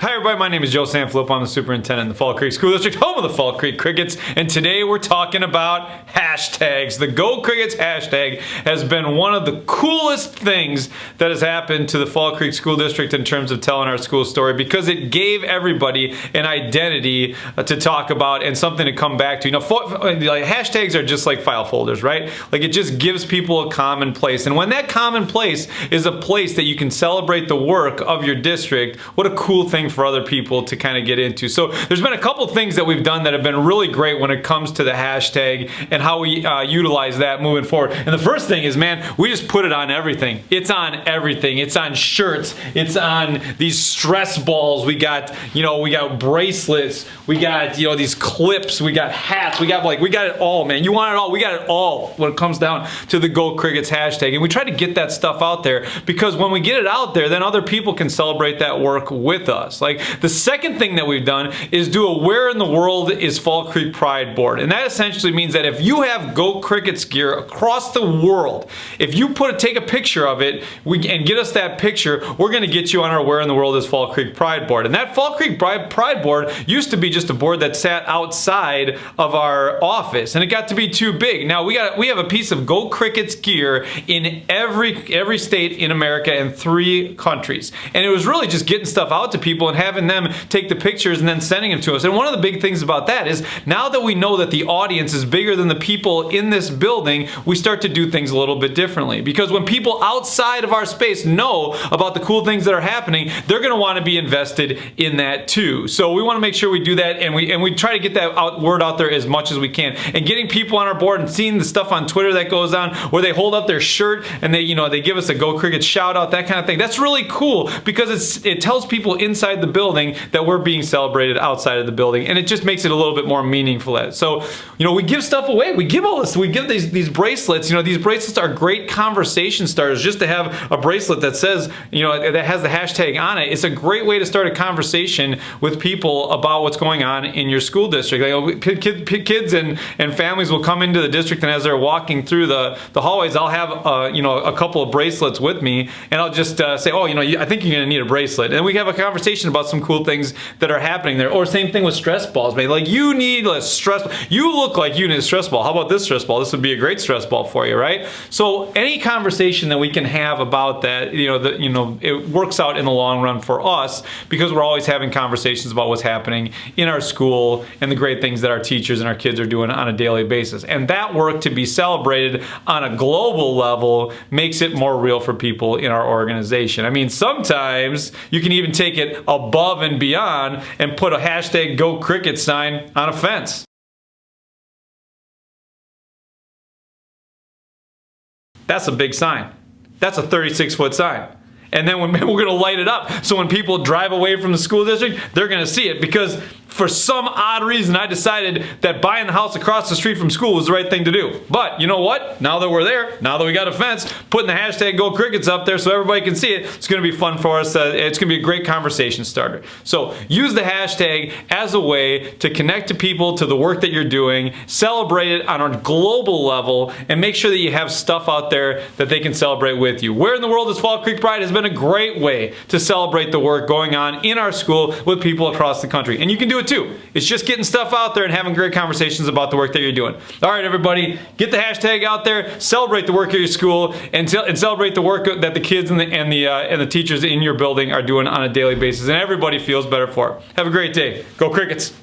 Hi everybody, my name is Joe Sanfilippo. I'm the superintendent in the Fall Creek School District, home of the Fall Creek Crickets, and today we're talking about hashtags. The Go Crickets hashtag has been one of the coolest things that has happened to the Fall Creek School District in terms of telling our school story, because it gave everybody an identity to talk about and something to come back to. You know, like hashtags are just like file folders, right? Like, it just gives people a common place, and when that common place is a place that you can celebrate the work of your district, what a cool thing for other people to kind of get into. So there's been a couple things that we've done that have been really great when it comes to the hashtag and how we utilize that moving forward. And the first thing is, man, we just put it on everything. It's on everything. It's on shirts. It's on these stress balls. We got, we got bracelets. We got, these clips. We got hats. We got it all, man. You want it all. We got it all when it comes down to the Go Crickets hashtag. And we try to get that stuff out there, because when we get it out there, then other people can celebrate that work with us. Like, the second thing that we've done is do a Where in the World is Fall Creek Pride board. And that essentially means that if you have Go Crickets gear across the world, if you take a picture of it and get us that picture, we're going to get you on our Where in the World is Fall Creek Pride board. And that Fall Creek Pride board used to be just a board that sat outside of our office, and it got to be too big. Now we have a piece of Go Crickets gear in every state in America and 3 countries. And it was really just getting stuff out to people and having them take the pictures and then sending them to us. And one of the big things about that is, now that we know that the audience is bigger than the people in this building, we start to do things a little bit differently. Because when people outside of our space know about the cool things that are happening, they're going to want to be invested in that too. So we want to make sure we do that, and we try to get that word out there as much as we can. And getting people on our board and seeing the stuff on Twitter that goes on where they hold up their shirt and they give us a Go Crickets shout out, that kind of thing. That's really cool, because it tells people inside the building that we're being celebrated outside of the building, and it just makes it a little bit more meaningful. So, we give stuff away. We give all this. We give these bracelets. These bracelets are great conversation starters. Just to have a bracelet that says, that has the hashtag on it, it's a great way to start a conversation with people about what's going on in your school district. Kids and families will come into the district, and as they're walking through the hallways, I'll have a couple of bracelets with me, and I'll just say, oh, I think you're going to need a bracelet, and we have a conversation about some cool things that are happening there. Or same thing with stress balls, man. Like, you need a stress ball. You look like you need a stress ball. How about this stress ball? This would be a great stress ball for you, right? So any conversation that we can have about that, it works out in the long run for us, because we're always having conversations about what's happening in our school and the great things that our teachers and our kids are doing on a daily basis. And that work to be celebrated on a global level makes it more real for people in our organization. I mean, sometimes you can even take it above and beyond and put a hashtag Go Crickets sign on a fence. That's a big sign. That's a 36-foot sign. And then we're going to light it up, so when people drive away from the school district, they're going to see it, because for some odd reason I decided that buying the house across the street from school was the right thing to do. But you know what? Now that we're there, now that we got a fence, putting the hashtag Go Crickets up there so everybody can see it, it's going to be fun for us. It's going to be a great conversation starter. So use the hashtag as a way to connect to people, to the work that you're doing, celebrate it on a global level, and make sure that you have stuff out there that they can celebrate with you. Where in the World is Fall Creek Pride has been a great way to celebrate the work going on in our school with people across the country. And you can do it too. It's just getting stuff out there and having great conversations about the work that you're doing. All right, everybody, get the hashtag out there, celebrate the work of your school, and celebrate the work that the kids and the teachers in your building are doing on a daily basis, and everybody feels better for it. Have a great day. Go Crickets!